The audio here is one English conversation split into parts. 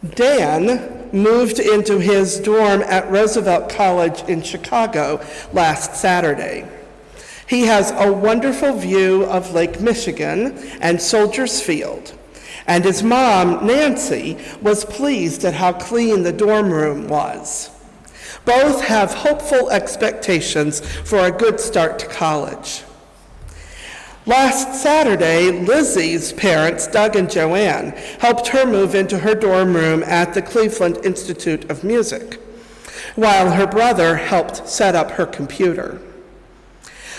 Dan moved into his dorm at Roosevelt College in Chicago last Saturday. He has a wonderful view of Lake Michigan and Soldiers Field, and his mom, Nancy, was pleased at how clean the dorm room was. Both have hopeful expectations for a good start to college. Last Saturday, Lizzie's parents, Doug and Joanne, helped her move into her dorm room at the Cleveland Institute of Music, while her brother helped set up her computer.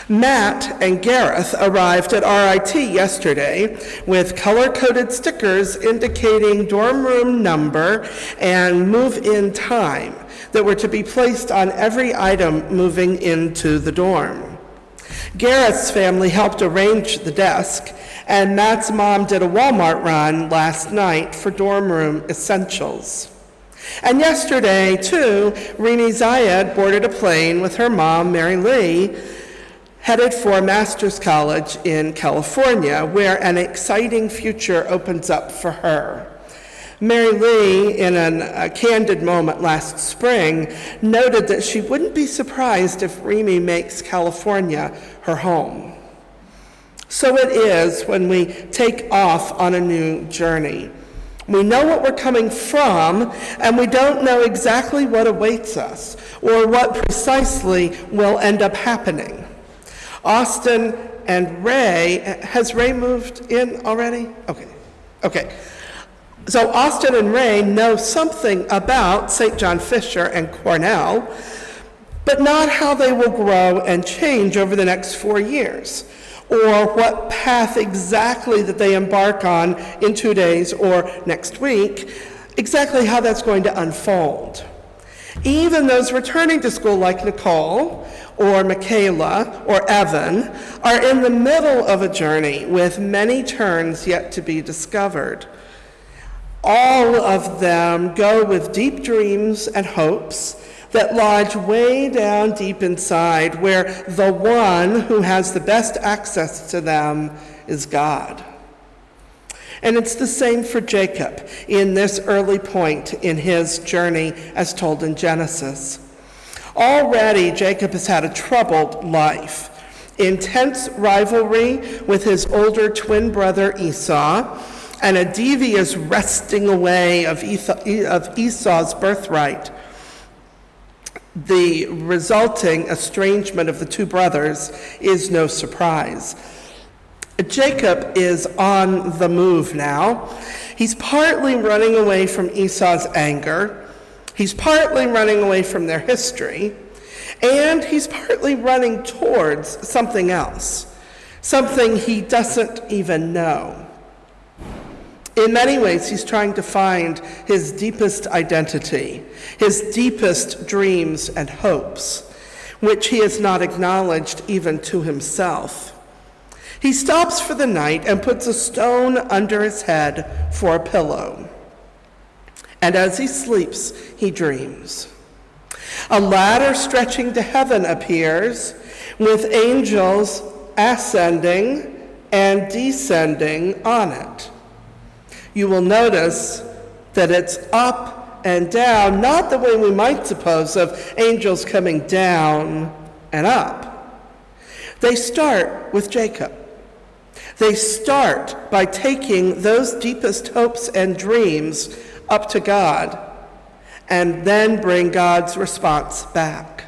Matt and Gareth arrived at RIT yesterday with color-coded stickers indicating dorm room number and move-in time that were to be placed on every item moving into the dorm. Gareth's family helped arrange the desk, and Matt's mom did a Walmart run last night for dorm room essentials. And yesterday, too, Rini Zayed boarded a plane with her mom, Mary Lee, headed for Master's College in California, where an exciting future opens up for her. Mary Lee, in a candid moment last spring, noted that she wouldn't be surprised if Remy makes California her home. So it is when we take off on a new journey. We know what we're coming from, and we don't know exactly what awaits us or what precisely will end up happening. Austin and Ray, has Ray moved in already? Okay. So Austin and Ray know something about St. John Fisher and Cornell, but not how they will grow and change over the next 4 years, or what path exactly that they embark on in 2 days or next week, exactly how that's going to unfold. Even those returning to school like Nicole or Michaela or Evan are in the middle of a journey with many turns yet to be discovered. All of them go with deep dreams and hopes that lodge way down deep inside, where the one who has the best access to them is God. And it's the same for Jacob in this early point in his journey as told in Genesis. Already, Jacob has had a troubled life, intense rivalry with his older twin brother Esau, and a devious wresting away of Esau's birthright. The resulting estrangement of the two brothers is no surprise. Jacob is on the move now. He's partly running away from Esau's anger. He's partly running away from their history. And he's partly running towards something else, something he doesn't even know. In many ways, he's trying to find his deepest identity, his deepest dreams and hopes, which he has not acknowledged even to himself. He stops for the night and puts a stone under his head for a pillow. And as he sleeps, he dreams. A ladder stretching to heaven appears, with angels ascending and descending on it. You will notice that it's up and down, not the way we might suppose of angels coming down and up. They start with Jacob. They start by taking those deepest hopes and dreams up to God, and then bring God's response back.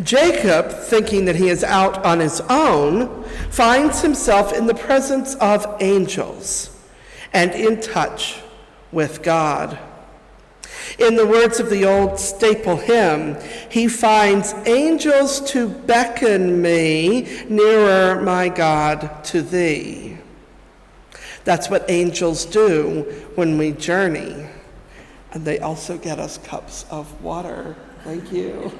Jacob, thinking that he is out on his own, finds himself in the presence of angels and in touch with God. In the words of the old staple hymn, he finds angels to beckon me nearer, my God, to thee. That's what angels do when we journey. And they also get us cups of water. Thank you.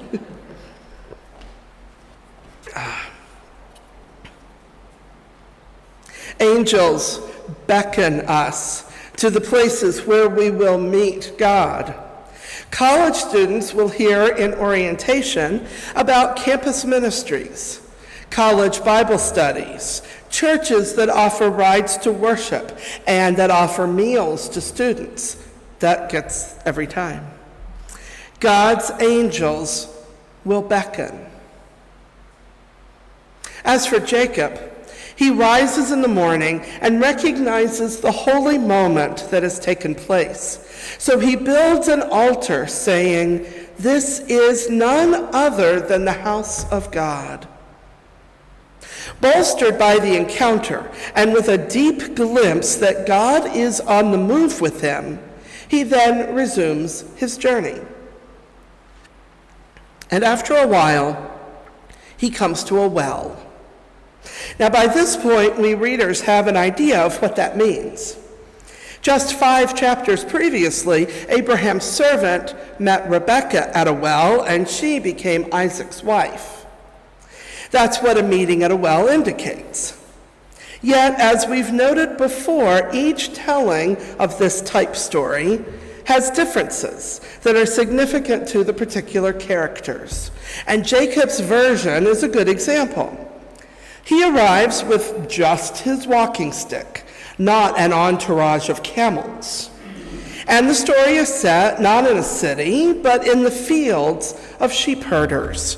Angels beckon us to the places where we will meet God. College students will hear in orientation about campus ministries, college Bible studies, churches that offer rides to worship and that offer meals to students, That gets every time. God's angels will beckon. As for Jacob, he rises in the morning and recognizes the holy moment that has taken place. So he builds an altar, saying, "This is none other than the house of God." Bolstered by the encounter and with a deep glimpse that God is on the move with him, he then resumes his journey. And after a while, he comes to a well. Now, by this point, we readers have an idea of what that means. Just 5 chapters previously, Abraham's servant met Rebekah at a well, and she became Isaac's wife. That's what a meeting at a well indicates. Yet, as we've noted before, each telling of this type story has differences that are significant to the particular characters. And Jacob's version is a good example. He arrives with just his walking stick, not an entourage of camels. And the story is set not in a city, but in the fields of sheep herders,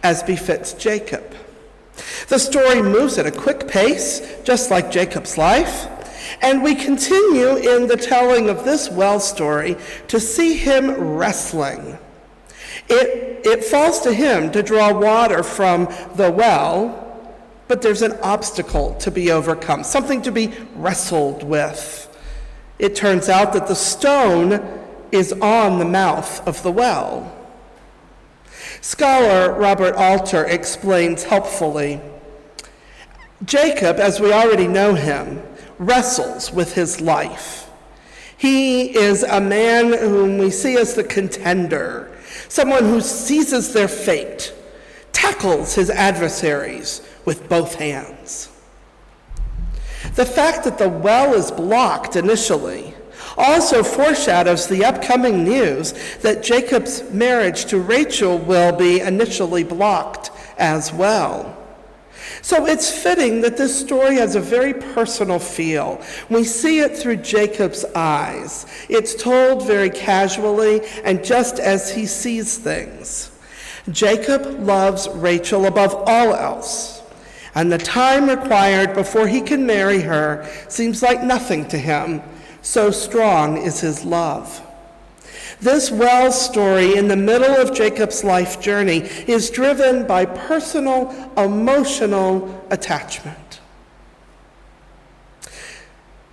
as befits Jacob. The story moves at a quick pace, just like Jacob's life, and we continue in the telling of this well story to see him wrestling. It falls to him to draw water from the well, but there's an obstacle to be overcome, something to be wrestled with. It turns out that the stone is on the mouth of the well. Scholar Robert Alter explains helpfully, Jacob, as we already know him, wrestles with his life. He is a man whom we see as the contender, someone who seizes their fate, tackles his adversaries with both hands. The fact that the well is blocked initially also foreshadows the upcoming news that Jacob's marriage to Rachel will be initially blocked as well. So it's fitting that this story has a very personal feel. We see it through Jacob's eyes. It's told very casually and just as he sees things. Jacob loves Rachel above all else, and the time required before he can marry her seems like nothing to him. So strong is his love. This well story in the middle of Jacob's life journey is driven by personal, emotional attachment.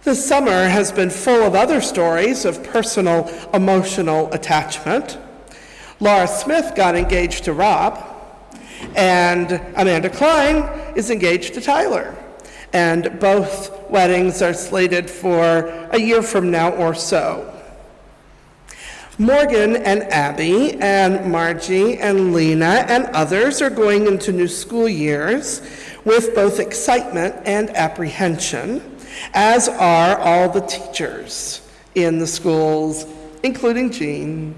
The summer has been full of other stories of personal, emotional attachment. Laura Smith got engaged to Rob, and Amanda Klein is engaged to Tyler. And both weddings are slated for a year from now or so. Morgan and Abby and Margie and Lena and others are going into new school years with both excitement and apprehension, as are all the teachers in the schools, including Jean.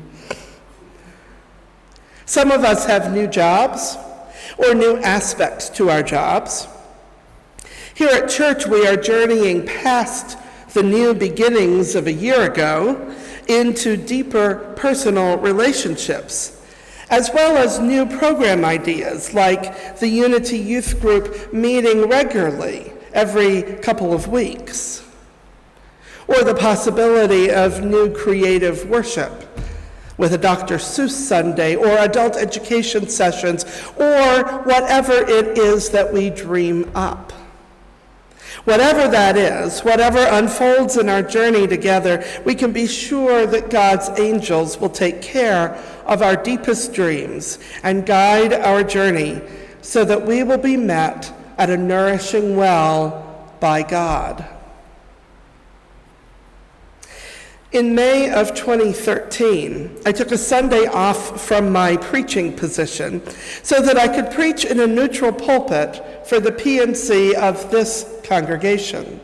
Some of us have new jobs or new aspects to our jobs. Here at church, we are journeying past the new beginnings of a year ago into deeper personal relationships, as well as new program ideas like the Unity Youth Group meeting regularly every couple of weeks, or the possibility of new creative worship with a Dr. Seuss Sunday or adult education sessions, or whatever it is that we dream up. Whatever that is, whatever unfolds in our journey together, we can be sure that God's angels will take care of our deepest dreams and guide our journey so that we will be met at a nourishing well by God. In May of 2013, I took a Sunday off from my preaching position so that I could preach in a neutral pulpit for the PNC of this congregation.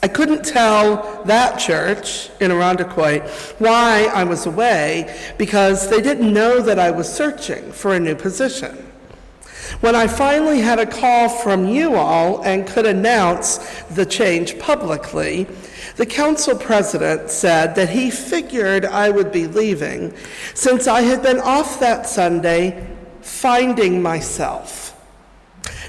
I couldn't tell that church in Irondequoit why I was away because they didn't know that I was searching for a new position. When I finally had a call from you all and could announce the change publicly, the council president said that he figured I would be leaving since I had been off that Sunday finding myself.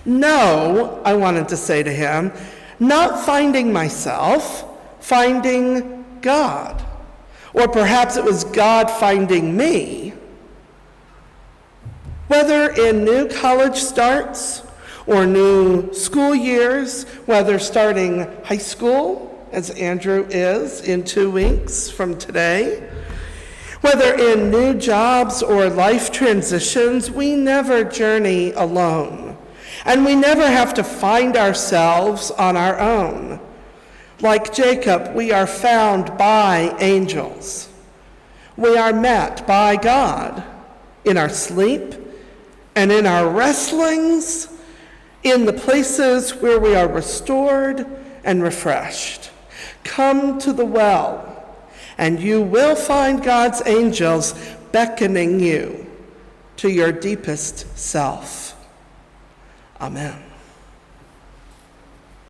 No, I wanted to say to him, not finding myself, finding God. Or perhaps it was God finding me. Whether in new college starts or new school years, whether starting high school, as Andrew is in 2 weeks from today, whether in new jobs or life transitions, we never journey alone. And we never have to find ourselves on our own. Like Jacob, we are found by angels. We are met by God in our sleep and in our wrestlings, in the places where we are restored and refreshed. Come to the well, and you will find God's angels beckoning you to your deepest self. Amen.